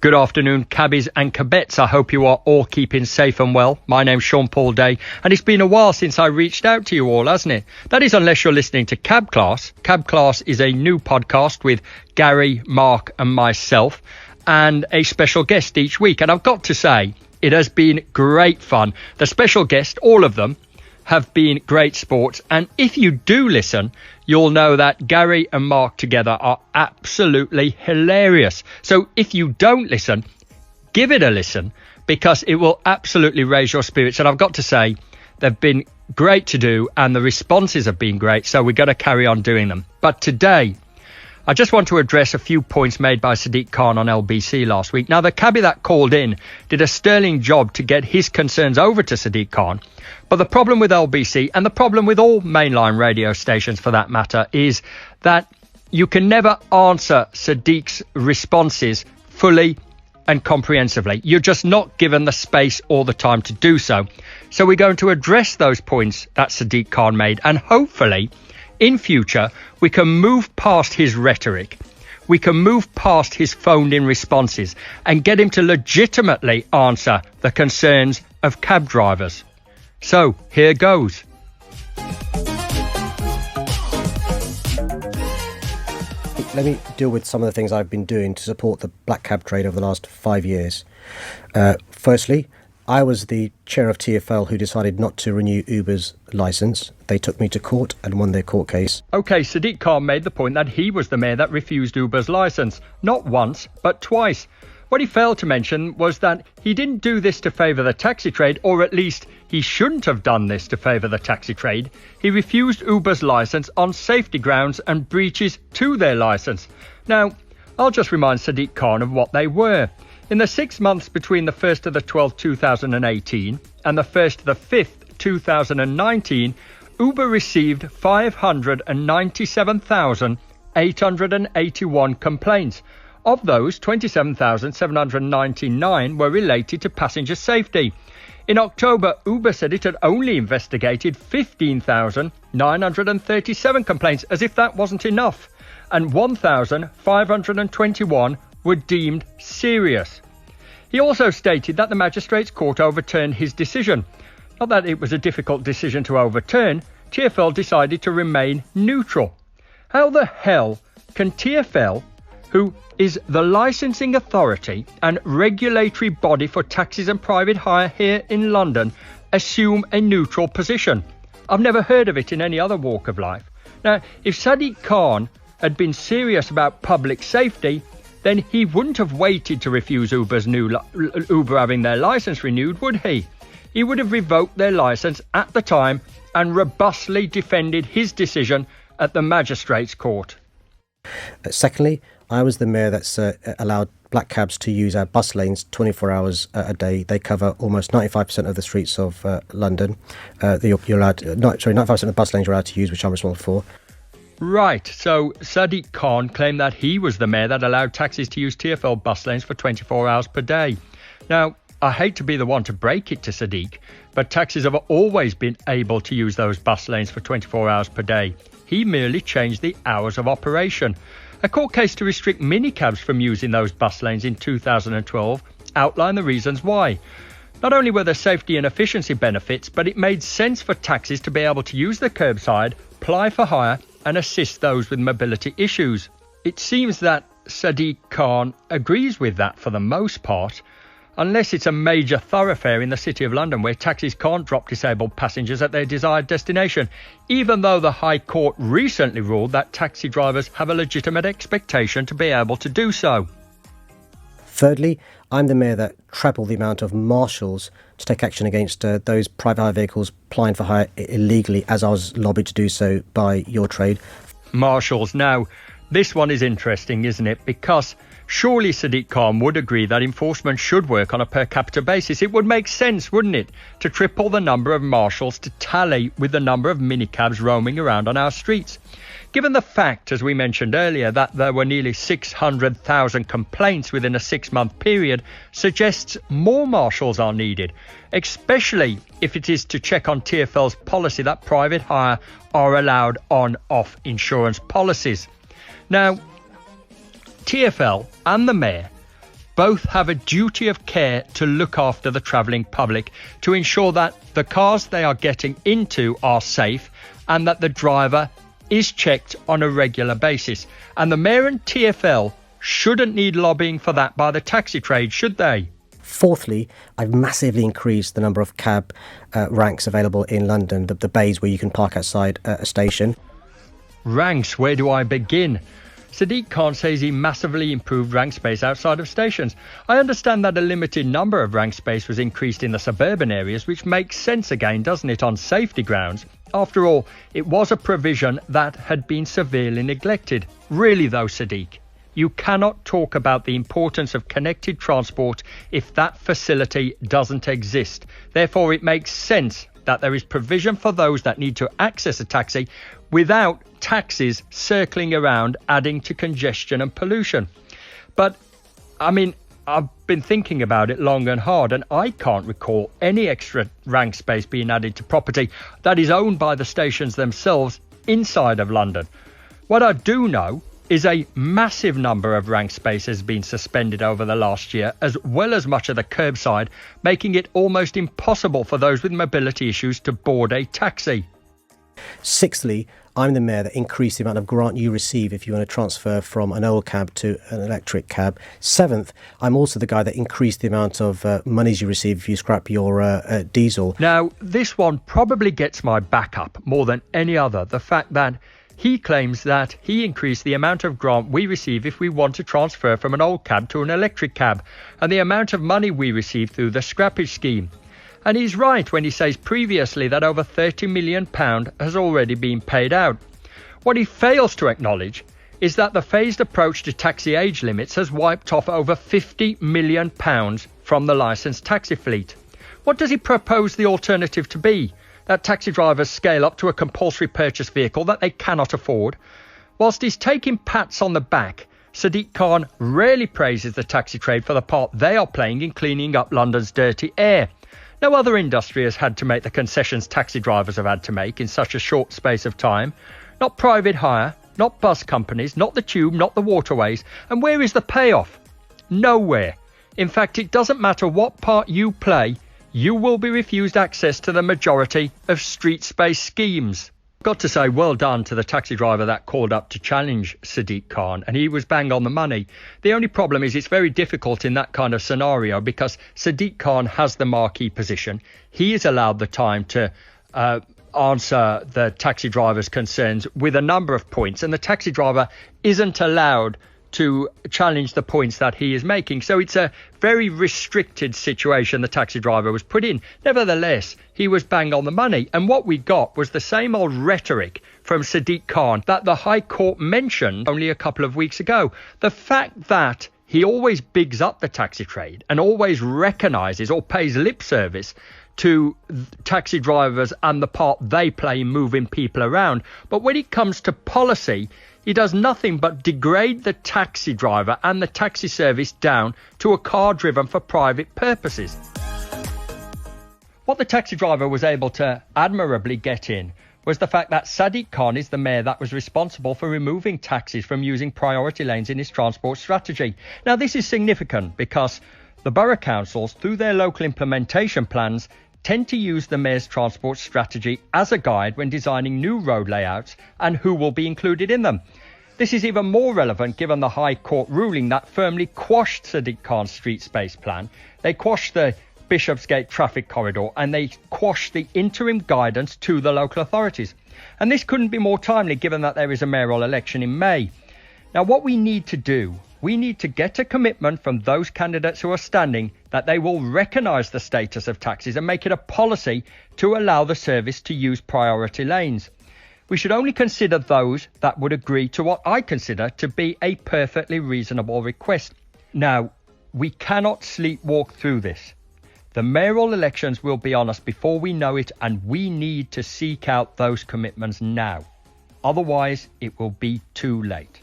Good afternoon, cabbies and cabettes. I hope you are all keeping safe and well. My name's Sean Paul Day, and it's been a while since I reached out to you all, hasn't it? That is, unless you're listening to Cab Class. Cab Class is a new podcast with Gary, Mark and myself, and a special guest each week. And I've got to say, it has been great fun. The special guests, all of them, have been great sports. And if you do listen, you'll know that Gary and Mark together are absolutely hilarious. So if you don't listen, give it a listen, because it will absolutely raise your spirits. And I've got to say, they've been great to do and the responses have been great. So we're going to carry on doing them. But today, I just want to address a few points made by Sadiq Khan on LBC last week. Now, the cabbie that called in did a sterling job to get his concerns over to Sadiq Khan. But the problem with LBC, and the problem with all mainline radio stations for that matter, is that you can never answer Sadiq's responses fully and comprehensively. You're just not given the space or the time to do so. So we're going to address those points that Sadiq Khan made, and hopefully in future, we can move past his rhetoric. We can move past his phoned-in responses and get him to legitimately answer the concerns of cab drivers. So, here goes. Let me deal with some of the things I've been doing to support the black cab trade over the last 5 years. Firstly, I was the chair of TfL who decided not to renew Uber's licence. They took me to court and won their court case. OK, Sadiq Khan made the point that he was the mayor that refused Uber's licence. Not once, but twice. What he failed to mention was that he didn't do this to favour the taxi trade, or at least he shouldn't have done this to favour the taxi trade. He refused Uber's licence on safety grounds and breaches to their licence. Now, I'll just remind Sadiq Khan of what they were. In the 6 months between the 1st of the 12th, 2018 and the 1st of the 5th, 2019, Uber received 597,881 complaints. Of those, 27,799 were related to passenger safety. In October, Uber said it had only investigated 15,937 complaints, as if that wasn't enough, and 1,521 were deemed serious. He also stated that the magistrate's court overturned his decision. Not that it was a difficult decision to overturn, TfL decided to remain neutral. How the hell can TfL, who is the licensing authority and regulatory body for taxis and private hire here in London, assume a neutral position? I've never heard of it in any other walk of life. Now, if Sadiq Khan had been serious about public safety, then he wouldn't have waited to refuse Uber having their licence renewed, would he? He would have revoked their licence at the time and robustly defended his decision at the magistrate's court. Secondly, I was the mayor that's allowed black cabs to use our bus lanes 24 hours a day. They cover almost 95% of the streets of London. 95% of the bus lanes you're allowed to use, which I'm responsible for. Right, so Sadiq Khan claimed that he was the mayor that allowed taxis to use TfL bus lanes for 24 hours per day. Now, I hate to be the one to break it to Sadiq, but taxis have always been able to use those bus lanes for 24 hours per day. He merely changed the hours of operation. A court case to restrict minicabs from using those bus lanes in 2012 outlined the reasons why. Not only were there safety and efficiency benefits, but it made sense for taxis to be able to use the curbside, ply for hire and assist those with mobility issues. It seems that Sadiq Khan agrees with that for the most part, unless it's a major thoroughfare in the City of London where taxis can't drop disabled passengers at their desired destination, even though the High Court recently ruled that taxi drivers have a legitimate expectation to be able to do so. Thirdly, I'm the mayor that trebled the amount of marshals to take action against those private hire vehicles plying for hire illegally, as I was lobbied to do so by your trade. Marshals. Now, this one is interesting, isn't it? Because surely Sadiq Khan would agree that enforcement should work on a per capita basis. It would make sense, wouldn't it, to triple the number of marshals to tally with the number of minicabs roaming around on our streets. Given the fact, as we mentioned earlier, that there were nearly 600,000 complaints within a 6-month period, suggests more marshals are needed, especially if it is to check on TfL's policy that private hire are allowed on-off insurance policies. Now, TfL and the mayor Both have a duty of care to look after the travelling public, to ensure that the cars they are getting into are safe and that the driver is checked on a regular basis. And the Mayor and TfL shouldn't need lobbying for that by the taxi trade, should they? Fourthly, I've massively increased the number of cab ranks available in London, the bays where you can park outside a station. Ranks, where do I begin? Sadiq Khan says he massively improved rank space outside of stations. I understand that a limited number of rank space was increased in the suburban areas, which makes sense again, doesn't it, on safety grounds? After all, it was a provision that had been severely neglected. Really though, Sadiq, you cannot talk about the importance of connected transport if that facility doesn't exist. Therefore, it makes sense that there is provision for those that need to access a taxi without taxis circling around, adding to congestion and pollution. But, I mean, I've been thinking about it long and hard, and I can't recall any extra rank space being added to property that is owned by the stations themselves inside of London. What I do know is a massive number of rank space has been suspended over the last year, as well as much of the curbside, making it almost impossible for those with mobility issues to board a taxi. Sixthly, I'm the mayor that increased the amount of grant you receive if you want to transfer from an old cab to an electric cab. Seventh, I'm also the guy that increased the amount of monies you receive if you scrap your diesel. Now, this one probably gets my back up more than any other. The fact that he claims that he increased the amount of grant we receive if we want to transfer from an old cab to an electric cab, and the amount of money we receive through the scrappage scheme. And he's right when he says previously that over £30 million has already been paid out. What he fails to acknowledge is that the phased approach to taxi age limits has wiped off over £50 million from the licensed taxi fleet. What does he propose the alternative to be? That taxi drivers scale up to a compulsory purchase vehicle that they cannot afford? Whilst he's taking pats on the back, Sadiq Khan rarely praises the taxi trade for the part they are playing in cleaning up London's dirty air. No other industry has had to make the concessions taxi drivers have had to make in such a short space of time. Not private hire, not bus companies, not the tube, not the waterways. And where is the payoff? Nowhere. In fact, it doesn't matter what part you play, you will be refused access to the majority of street space schemes. Got to say, well done to the taxi driver that called up to challenge Sadiq Khan, and he was bang on the money. The only problem is it's very difficult in that kind of scenario because Sadiq Khan has the marquee position. He is allowed the time to answer the taxi driver's concerns with a number of points, and the taxi driver isn't allowed to challenge the points that he is making. So it's a very restricted situation the taxi driver was put in. Nevertheless, he was bang on the money. And what we got was the same old rhetoric from Sadiq Khan that the High Court mentioned only a couple of weeks ago. The fact that he always bigs up the taxi trade and always recognises or pays lip service to taxi drivers and the part they play in moving people around. But when it comes to policy, he does nothing but degrade the taxi driver and the taxi service down to a car driven for private purposes. What the taxi driver was able to admirably get in was the fact that Sadiq Khan is the mayor that was responsible for removing taxis from using priority lanes in his transport strategy. Now, this is significant because the borough councils, through their local implementation plans, tend to use the mayor's transport strategy as a guide when designing new road layouts and who will be included in them. This is even more relevant given the High Court ruling that firmly quashed Sadiq Khan's street space plan. They quashed the Bishopsgate traffic corridor and they quashed the interim guidance to the local authorities. And this couldn't be more timely given that there is a mayoral election in May. Now, what we need to do, we need to get a commitment from those candidates who are standing that they will recognise the status of taxis and make it a policy to allow the service to use priority lanes. We should only consider those that would agree to what I consider to be a perfectly reasonable request. Now, we cannot sleepwalk through this. The mayoral elections will be on us before we know it, and we need to seek out those commitments now. Otherwise, it will be too late.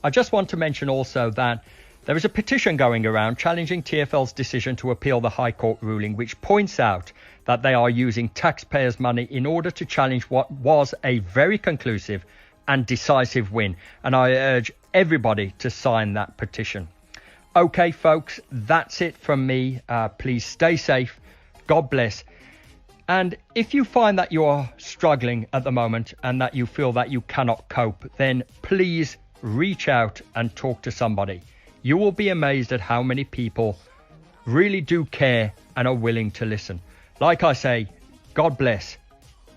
I just want to mention also that there is a petition going around challenging TfL's decision to appeal the High Court ruling, which points out that they are using taxpayers' money in order to challenge what was a very conclusive and decisive win. And I urge everybody to sign that petition. Okay, folks, that's it from me. Please stay safe. God bless. And if you find that you're struggling at the moment and that you feel that you cannot cope, then please reach out and talk to somebody. You will be amazed at how many people really do care and are willing to listen. Like I say, God bless.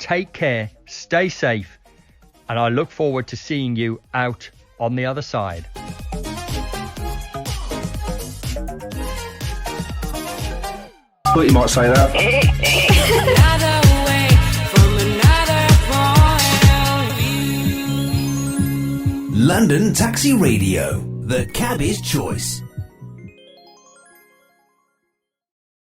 Take care, stay safe, and I look forward to seeing you out on the other side. Thought you might say that. London Taxi Radio, the cabby's choice.